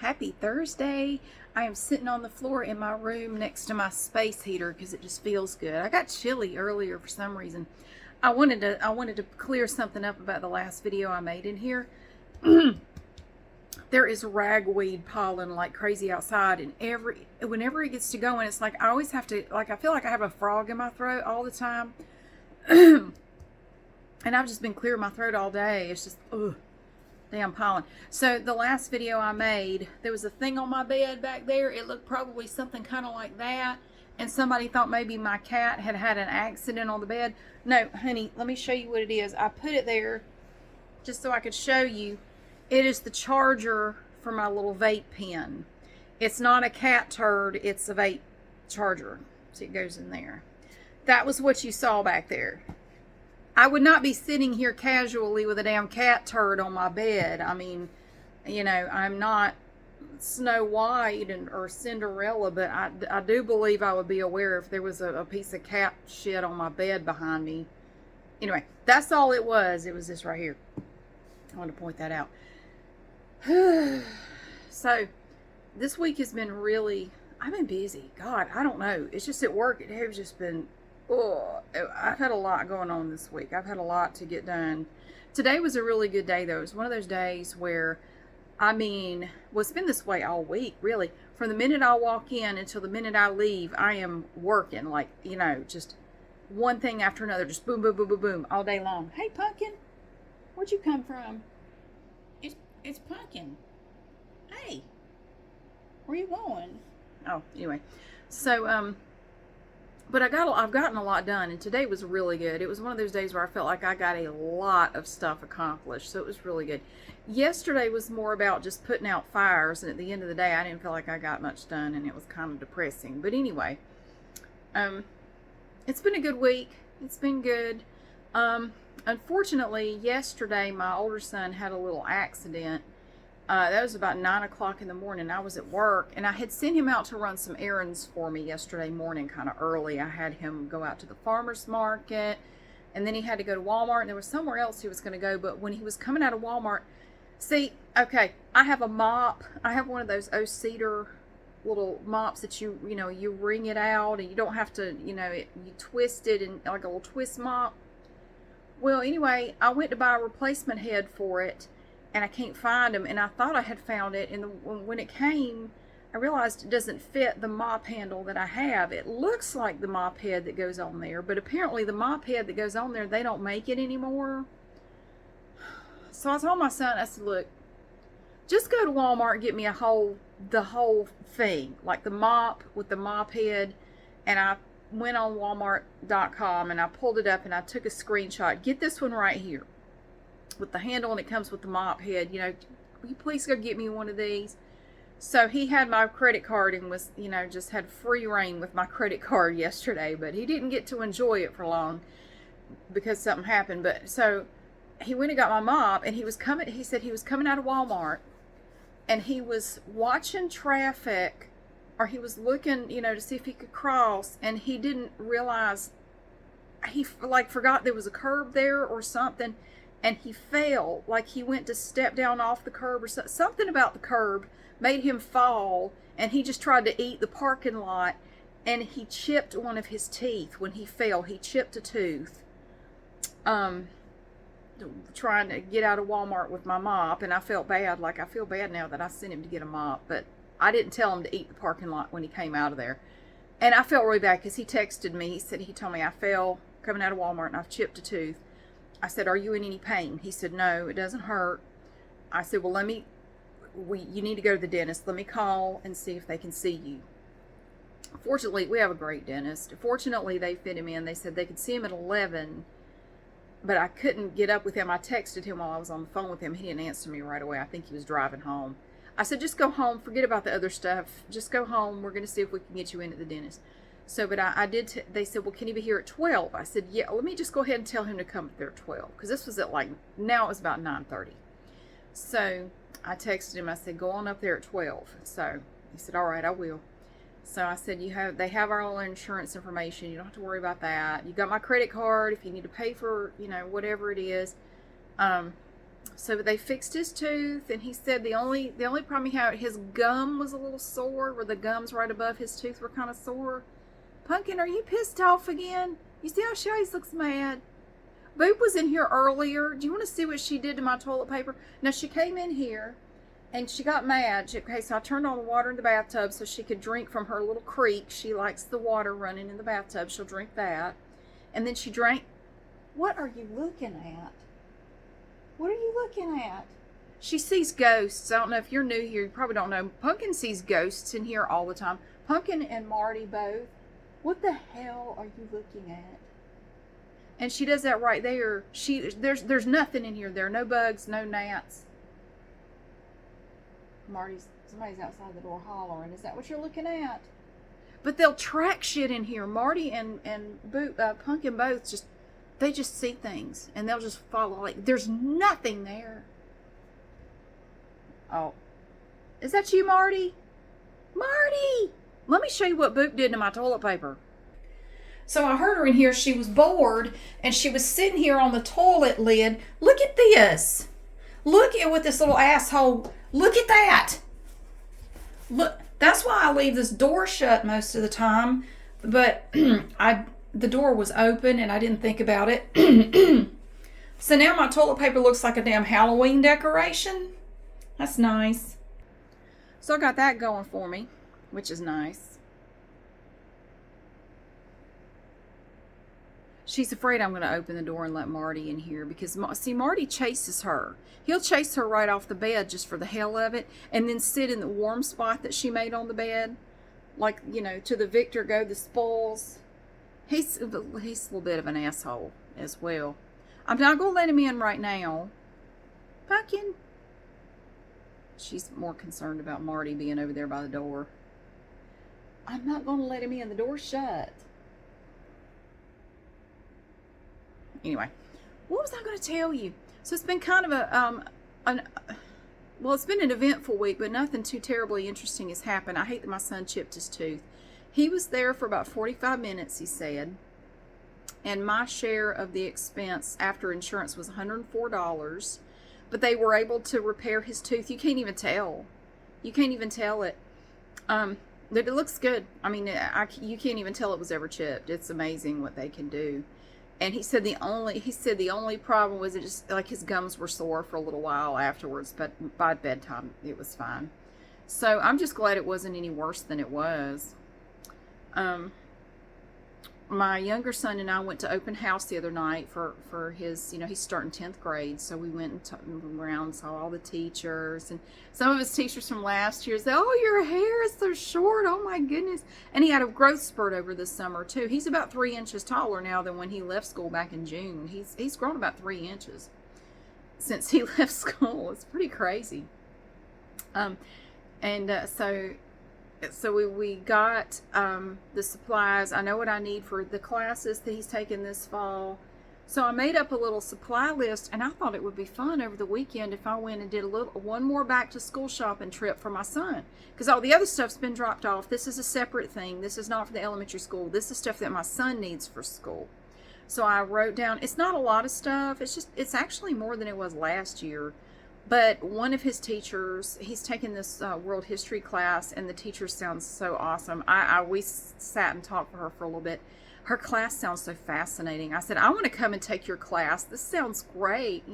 Happy Thursday. I am sitting on the floor in my room next to my space heater because it just feels good. I got chilly earlier for some reason. I wanted to clear something up about the last video I made in here. There is ragweed pollen like crazy outside, and whenever it gets to going, it's like I always have to, like, I feel like I have a frog in my throat all the time. And I've just been clearing my throat all day. It's just damn pollen. So the last video I made, there was a thing on my bed back there. It looked probably something kind of like that, and somebody thought maybe my cat had had an accident on the bed. No, honey, let me show you what it is. I put it there just so I could show you. It is the charger for my little vape pen. It's not a cat turd, it's a vape charger. See, it goes in there. That was what you saw back there. I would not be sitting here casually with a damn cat turd on my bed. I mean, you know, I'm not Snow White or Cinderella, but I do believe I would be aware if there was a piece of cat shit on my bed behind me. Anyway, that's all it was. It was this right here. I want to point that out. So, this week has been really, I've been busy. God, I don't know. It's just at work, it has just been, I've had a lot going on this week. I've had a lot to get done. Today was a really good day, though. It was one of those days where, I mean, well, it's been this way all week, really. From the minute I walk in until the minute I leave, I am working, like, you know, just one thing after another, just boom, boom, boom, boom, boom, all day long. Hey, Pumpkin, where'd you come from? It's Pumpkin. Hey, where you going? Oh, anyway. So, but I've gotten a lot done, and today was really good. It was one of those days where I felt like I got a lot of stuff accomplished, so it was really good. Yesterday was more about just putting out fires, and at the end of the day, I didn't feel like I got much done, and it was kind of depressing. But anyway, it's been a good week. It's been good. Unfortunately, yesterday, my older son had a little accident. That was about 9 o'clock in the morning. I was at work, and I had sent him out to run some errands for me yesterday morning, kind of early. I had him go out to the farmer's market, and then he had to go to Walmart, and there was somewhere else he was going to go. But when he was coming out of Walmart, see, okay, I have a mop. I have one of those cedar little mops that you wring it out, and you don't have to, you twist it and like a little twist mop. Well, anyway, I went to buy a replacement head for it, and I can't find them, and I thought I had found it, and when it came, I realized it doesn't fit the mop handle that I have. It looks like the mop head that goes on there, but apparently the mop head that goes on there, they don't make it anymore. So I told my son, I said, look, just go to Walmart and get me the whole thing, like the mop with the mop head. And I went on walmart.com and I pulled it up and I took a screenshot. Get this one right here with the handle, and it comes with the mop head. Will you please go get me one of these? So he had my credit card and was, just had free reign with my credit card yesterday, but he didn't get to enjoy it for long because something happened. But so he went and got my mop, and he said he was coming out of Walmart, and he was watching traffic, or he was looking, to see if he could cross, and he didn't realize, he forgot there was a curb there or something, and he fell, like he went to step down off the curb or something about the curb made him fall, and he just tried to eat the parking lot, and he chipped one of his teeth when he fell. He chipped a tooth, trying to get out of Walmart with my mop, and I felt bad. Like, I feel bad now that I sent him to get a mop, but I didn't tell him to eat the parking lot when he came out of there. And I felt really bad because he texted me. He told me I fell coming out of Walmart and I've chipped a tooth. I said, are you in any pain? He said, no, it doesn't hurt. I said, well, you need to go to the dentist. Let me call and see if they can see you. Fortunately, we have a great dentist. Fortunately, they fit him in. They said they could see him at 11, but I couldn't get up with him. I texted him while I was on the phone with him. He didn't answer me right away. I think he was driving home. I said, just go home. Forget about the other stuff. Just go home. We're going to see if we can get you into the dentist. So, but I did, they said, well, can he be here at 12? I said, yeah, let me just go ahead and tell him to come there at 12. Because this was at now it was about 9:30. So I texted him. I said, go on up there at 12. So he said, all right, I will. So I said, they have our own insurance information. You don't have to worry about that. You got my credit card if you need to pay for, whatever it is. So they fixed his tooth, and he said the only problem he had, his gum was a little sore, where the gums right above his tooth were kind of sore. Pumpkin, are you pissed off again? You see how she always looks mad? Boop was in here earlier. Do you want to see what she did to my toilet paper? Now, she came in here, and she got mad. Okay, so I turned on the water in the bathtub so she could drink from her little creek. She likes the water running in the bathtub. She'll drink that. And then she drank. What are you looking at? What are you looking at? She sees ghosts. I don't know if you're new here. You probably don't know. Pumpkin sees ghosts in here all the time. Pumpkin and Marty both. What the hell are you looking at? And she does that right there. There's nothing in here. There are no bugs, no gnats. Somebody's outside the door hollering. Is that what you're looking at? But they'll track shit in here. Marty and Pumpkin both they just see things, and they'll just follow. Like, there's nothing there. Oh. Is that you, Marty? Marty! Let me show you what Boop did to my toilet paper. So I heard her in here. She was bored, and she was sitting here on the toilet lid. Look at this. Look at what this little asshole. Look at that. Look. That's why I leave this door shut most of the time. But the door was open, and I didn't think about it. So now my toilet paper looks like a damn Halloween decoration. That's nice. So I got that going for me, which is nice. She's afraid I'm going to open the door and let Marty in here because, see, Marty chases her. He'll chase her right off the bed just for the hell of it, and then sit in the warm spot that she made on the bed. Like, to the victor go the spoils. He's a little bit of an asshole as well. I'm not going to let him in right now. Pumpkin. She's more concerned about Marty being over there by the door. I'm not going to let him in. The door's shut. Anyway, what was I going to tell you? So it's been kind of it's been an eventful week, but nothing too terribly interesting has happened. I hate that my son chipped his tooth. He was there for about 45 minutes, he said, and my share of the expense after insurance was $104, but they were able to repair his tooth. You can't even tell. You can't even tell it. But it looks good. I mean, you can't even tell it was ever chipped. It's amazing what they can do. And he said the only problem was it just like his gums were sore for a little while afterwards, but by bedtime it was fine. So I'm just glad it wasn't any worse than it was. My younger son and I went to open house the other night for his, he's starting 10th grade. So we went and around, saw all the teachers, and some of his teachers from last year said, "Oh, your hair is so short. Oh my goodness." And he had a growth spurt over this summer too. He's about 3 inches taller now than when he left school back in June. He's grown about 3 inches since he left school. It's pretty crazy. So we got the supplies. I know what I need for the classes that he's taking this fall. So I made up a little supply list, and I thought it would be fun over the weekend if I went and did one more back to school shopping trip for my son, because all the other stuff's been dropped off. This is a separate thing. This is not for the elementary school. This is stuff that my son needs for school. So I wrote down, it's not a lot of stuff. It's actually more than it was last year. But one of his teachers, he's taken this world history class, and the teacher sounds so awesome. We sat and talked to her for a little bit. Her class sounds so fascinating. I said, I want to come and take your class. This sounds great.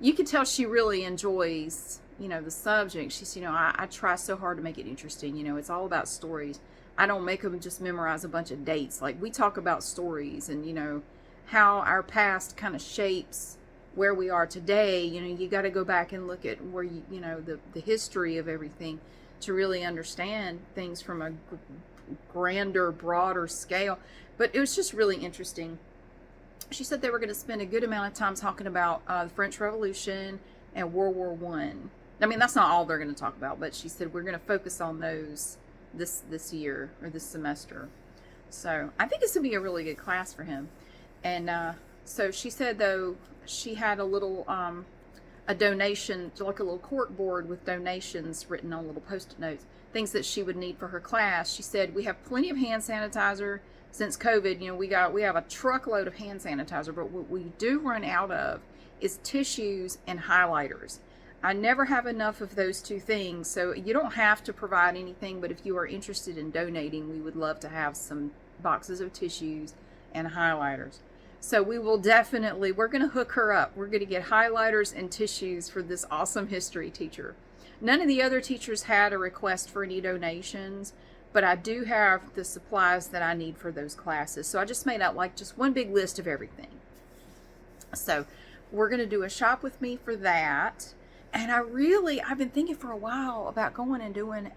You can tell she really enjoys, the subject. She said, I try so hard to make it interesting. It's all about stories. I don't make them just memorize a bunch of dates. Like, we talk about stories and, how our past kind of shapes where we are today. You got to go back and look at where the history of everything to really understand things from a grander, broader scale. But it was just really interesting. She said they were going to spend a good amount of time talking about the French Revolution and World War One. I mean, that's not all they're going to talk about, but she said we're going to focus on those this year or this semester. So I think this would be a really good class for him. And so she said, though, she had a little a donation, like a little cork board with donations written on little post-it notes, things that she would need for her class. She said, we have plenty of hand sanitizer since COVID. We have a truckload of hand sanitizer, but what we do run out of is tissues and highlighters. I never have enough of those two things, so you don't have to provide anything, but if you are interested in donating, we would love to have some boxes of tissues and highlighters. So we will definitely, we're going to hook her up. We're going to get highlighters and tissues for this awesome history teacher. None of the other teachers had a request for any donations, but I do have the supplies that I need for those classes. So I just made out like just one big list of everything. So we're going to do a shop with me for that. And I've been thinking for a while about going and doing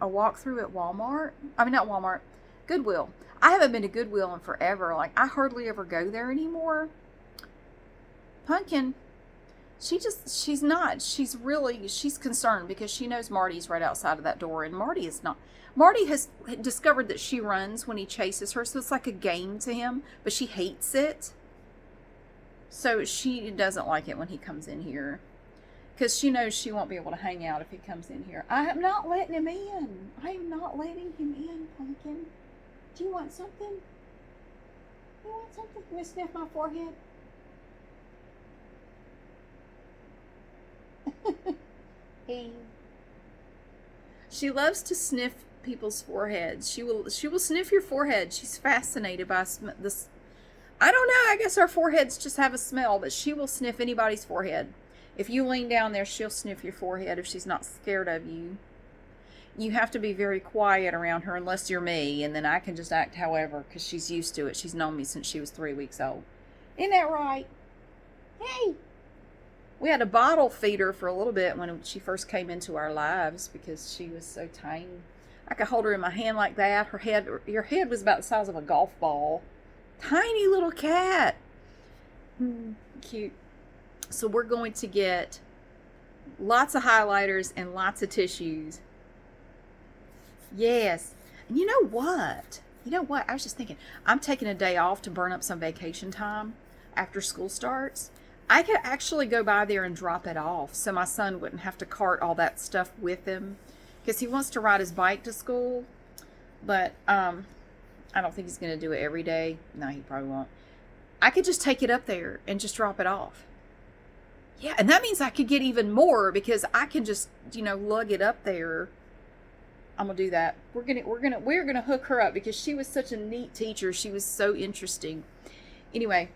a walkthrough at Walmart. I mean, not Walmart, Goodwill. I haven't been to Goodwill in forever. Like, I hardly ever go there anymore. Pumpkin, she's concerned because she knows Marty's right outside of that door, and Marty is not. Marty has discovered that she runs when he chases her, so it's like a game to him, but she hates it. So she doesn't like it when he comes in here, because she knows she won't be able to hang out if he comes in here. I am not letting him in. I am not letting him in, Pumpkin. Do you want something? You want something? You want to sniff my forehead? Hey. She loves to sniff people's foreheads. She will sniff your forehead. She's fascinated by this. I don't know. I guess our foreheads just have a smell, but she will sniff anybody's forehead. If you lean down there, she'll sniff your forehead if she's not scared of you. You have to be very quiet around her unless you're me, and then I can just act however because she's used to it. She's known me since she was 3 weeks old. Isn't that right? Hey! We had a bottle feeder for a little bit when she first came into our lives because she was so tiny. I could hold her in my hand like that. Her head was about the size of a golf ball. Tiny little cat. Cute. So we're going to get lots of highlighters and lots of tissues. Yes. And you know what? I was just thinking, I'm taking a day off to burn up some vacation time after school starts. I could actually go by there and drop it off so my son wouldn't have to cart all that stuff with him, because he wants to ride his bike to school, but I don't think he's going to do it every day. No, he probably won't. I could just take it up there and just drop it off. Yeah, and that means I could get even more because I can just, lug it up there. I'm gonna do that. We're gonna hook her up because she was such a neat teacher. She was so interesting. Anyway,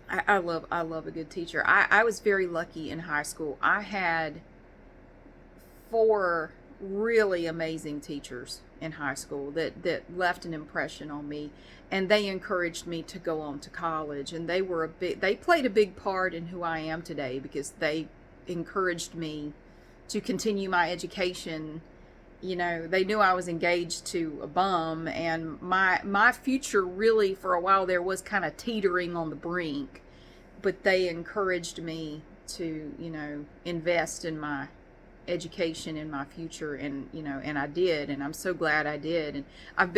I love a good teacher. I was very lucky in high school. I had 4 really amazing teachers in high school that left an impression on me, and they encouraged me to go on to college, and they played a big part in who I am today because they encouraged me to continue my education. They knew I was engaged to a bum, and my future really for a while there was kind of teetering on the brink, but they encouraged me to, invest in my education and my future, and I did, and I'm so glad I did. And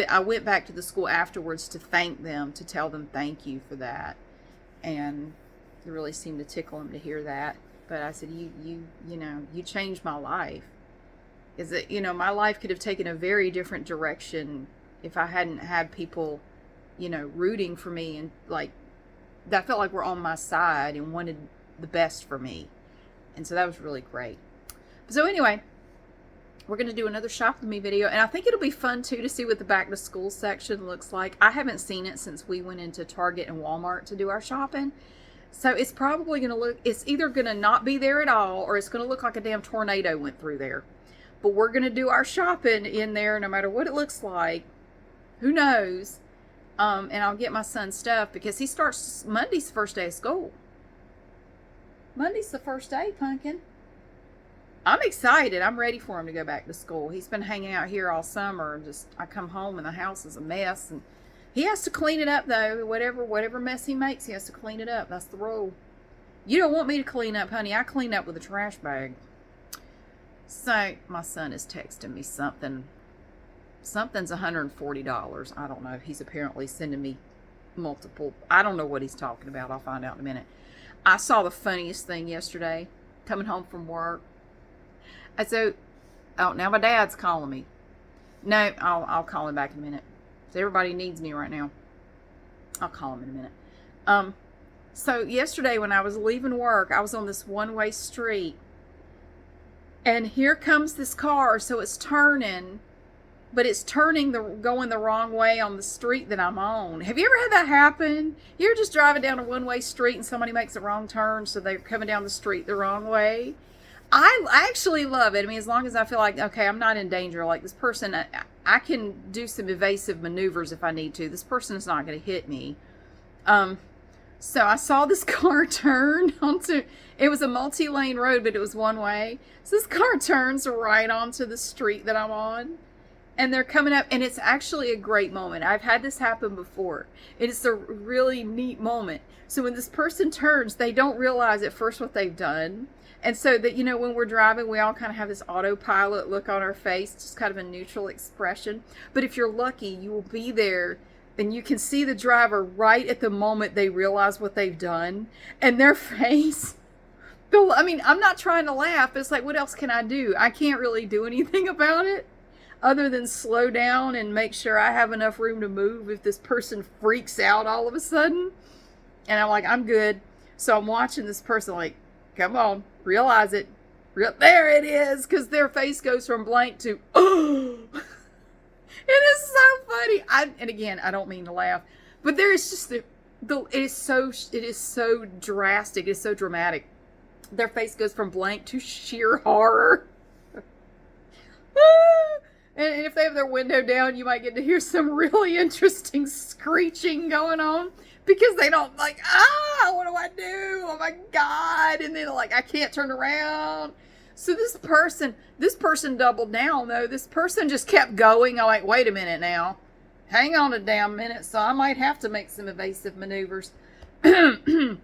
I went back to the school afterwards to thank them, to tell them thank you for that, and it really seemed to tickle them to hear that. But I said, you changed my life. Is that, my life could have taken a very different direction if I hadn't had people, rooting for me, and that felt like were on my side and wanted the best for me. And so that was really great. So anyway, we're going to do another shop with me video, and I think it'll be fun too to see what the back to school section looks like. I haven't seen it since we went into Target and Walmart to do our shopping. So it's probably going to it's either going to not be there at all, or it's going to look like a damn tornado went through there. But we're going to do our shopping in there no matter what it looks like. Who knows? And I'll get my son stuff because he starts Monday's the first day of school. Monday's the first day, Pumpkin. I'm excited. I'm ready for him to go back to school. He's been hanging out here all summer. I come home and the house is a mess. And he has to clean it up, though. Whatever mess he makes, he has to clean it up. That's the rule. You don't want me to clean up, honey. I clean up with a trash bag. So my son is texting me something. Something's $140. I don't know. He's apparently sending me multiple. I don't know what he's talking about. I'll find out in a minute. I saw the funniest thing yesterday coming home from work. So, now my dad's calling me. No, I'll call him back in a minute. So everybody needs me right now. I'll call him in a minute. So yesterday when I was leaving work, I was on this one-way street, and here comes this car. So it's turning, but it's turning going the wrong way on the street that I'm on. Have you ever had that happen? You're just driving down a one-way street and somebody makes a wrong turn, so they're coming down the street the wrong way. I actually love it. I mean, as long as I feel like, okay, I'm not in danger. Like this person, I can do some evasive maneuvers if I need to. This person is not going to hit me. So I saw this car turn onto, it was a multi-lane road, but it was one way. So this car turns right onto the street that I'm on. And they're coming up, and it's actually a great moment. I've had this happen before. It is a really neat moment. So when this person turns, they don't realize at first what they've done. And so that, when we're driving, we all kind of have this autopilot look on our face, just kind of a neutral expression. But if you're lucky, you will be there and you can see the driver right at the moment they realize what they've done. And their face, I mean, I'm not trying to laugh. It's like, what else can I do? I can't really do anything about it other than slow down and make sure I have enough room to move if this person freaks out all of a sudden. And I'm like, I'm good. So I'm watching this person like, come on, realize it. There it is, because their face goes from blank to, oh. It is so funny. And again, I don't mean to laugh, but there is just it is so drastic. It is so dramatic. Their face goes from blank to sheer horror. And if they have their window down, you might get to hear some really interesting screeching going on because they don't what do I do? Oh my God. And then like, I can't turn around. So this person doubled down though. This person just kept going. I'm like, wait a minute now. Hang on a damn minute. So I might have to make some evasive maneuvers. So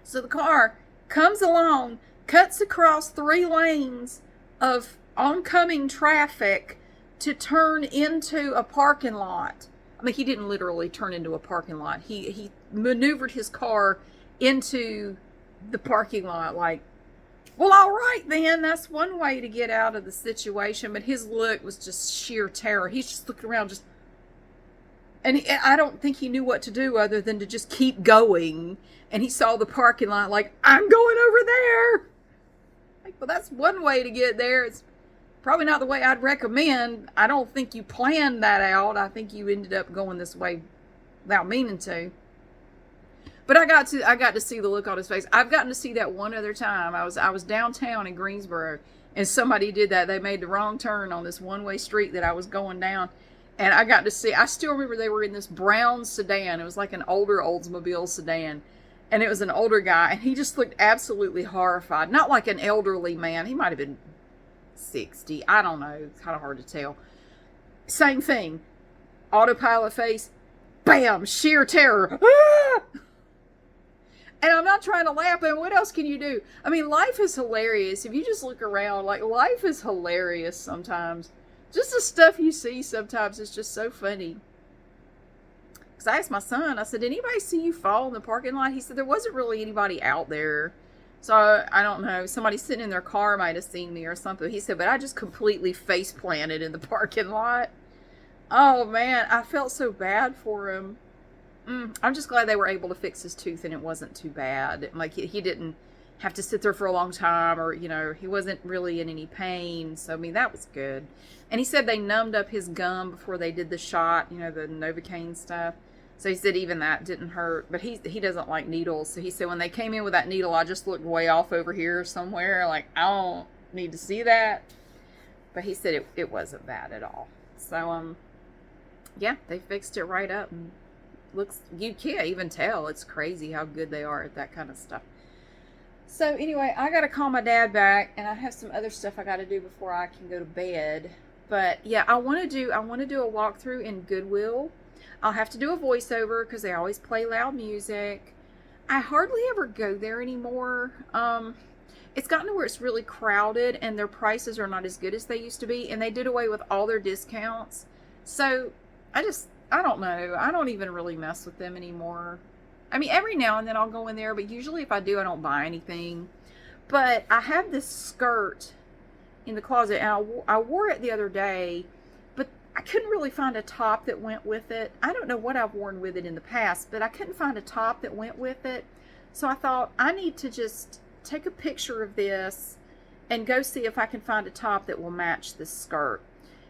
the car comes along, cuts across 3 lanes of oncoming traffic to turn into a parking lot. I mean, he didn't literally turn into a parking lot. He maneuvered his car into the parking lot like, well, all right then, that's one way to get out of the situation. But his look was just sheer terror. He's just looking around I don't think he knew what to do other than to just keep going. And he saw the parking lot like, I'm going over there. Like, well, that's one way to get there. It's probably not the way I'd recommend. I don't think you planned that out. I think you ended up going this way without meaning to. But I got to see the look on his face. I've gotten to see that one other time. I was downtown in Greensboro, and somebody did that. They made the wrong turn on this one-way street that I was going down. And I got to see, I still remember they were in this brown sedan. It was like an older Oldsmobile sedan. And it was an older guy, and he just looked absolutely horrified. Not like an elderly man. He might have been 60. I don't know. It's kind of hard to tell. Same thing. Autopilot face. Bam! Sheer terror. Ah! And I'm not trying to laugh, and what else can you do? I mean, life is hilarious. If you just look around, like, life is hilarious sometimes. Just the stuff you see sometimes is just so funny. Because I asked my son, I said, did anybody see you fall in the parking lot? He said, there wasn't really anybody out there. So, I don't know. Somebody sitting in their car might have seen me or something. He said, but I just completely face planted in the parking lot. Oh, man. I felt so bad for him. I'm just glad they were able to fix his tooth and it wasn't too bad. Like, he didn't have to sit there for a long time or, he wasn't really in any pain. So, I mean, that was good. And he said they numbed up his gum before they did the shot, the Novocaine stuff. So he said even that didn't hurt. But he doesn't like needles. So he said when they came in with that needle, I just looked way off over here somewhere. Like, I don't need to see that. But he said it wasn't bad at all. So, yeah, they fixed it right up. And you can't even tell. It's crazy how good they are at that kind of stuff. So anyway, I got to call my dad back, and I have some other stuff I got to do before I can go to bed. But yeah, I want to do a walkthrough in Goodwill. I'll have to do a voiceover because they always play loud music. I hardly ever go there anymore. It's gotten to where it's really crowded and their prices are not as good as they used to be, and they did away with all their discounts. So I don't know. I don't even really mess with them anymore. I mean, every now and then I'll go in there, but usually if I do, I don't buy anything. But I have this skirt in the closet, and I wore it the other day, but I couldn't really find a top that went with it. I don't know what I've worn with it in the past, but I couldn't find a top that went with it. So I thought I need to just take a picture of this and go see if I can find a top that will match this skirt.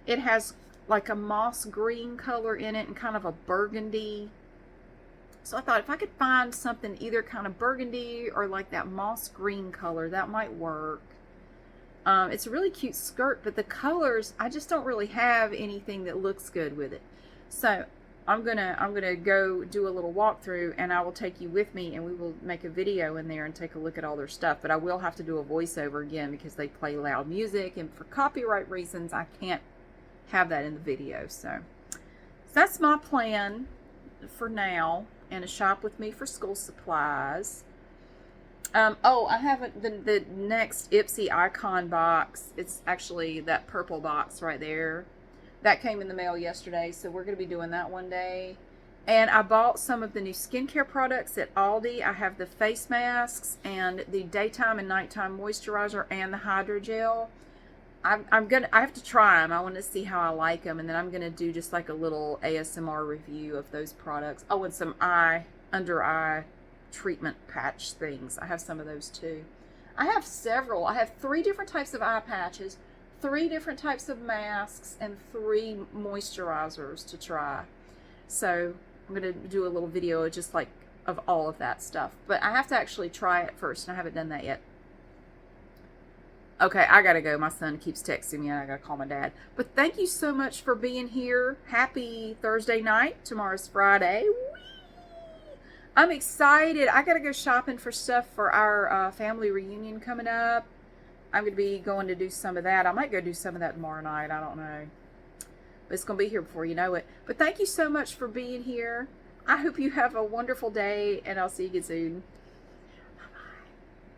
It has like a moss green color in it and kind of a burgundy. So I thought if I could find something either kind of burgundy or like that moss green color, that might work. It's a really cute skirt, but the colors, I just don't really have anything that looks good with it. So I'm gonna go do a little walkthrough, and I will take you with me, and we will make a video in there and take a look at all their stuff. But I will have to do a voiceover again because they play loud music, and for copyright reasons, I can't have that in the video. So that's my plan for now, and a shop with me for school supplies. Oh, I haven't, the next Ipsy icon box, it's actually that purple box right there. That came in the mail yesterday, so we're going to be doing that one day. And I bought some of the new skincare products at Aldi. I have the face masks and the daytime and nighttime moisturizer and the hydrogel. I have to try them. I want to see how I like them, and then I'm going to do just like a little ASMR review of those products. Oh, and some under eye treatment patch things. I have some of those too. I have several. I have 3 different types of eye patches, 3 different types of masks, and 3 moisturizers to try. So I'm going to do a little video just like of all of that stuff. But I have to actually try it first, and I haven't done that yet. Okay, I gotta go. My son keeps texting me, and I gotta call my dad. But thank you so much for being here. Happy Thursday night. Tomorrow's Friday. Whee! I'm excited. I gotta go shopping for stuff for our family reunion coming up. I'm gonna be going to do some of that. I might go do some of that tomorrow night. I don't know. But it's gonna be here before you know it. But thank you so much for being here. I hope you have a wonderful day, and I'll see you again soon.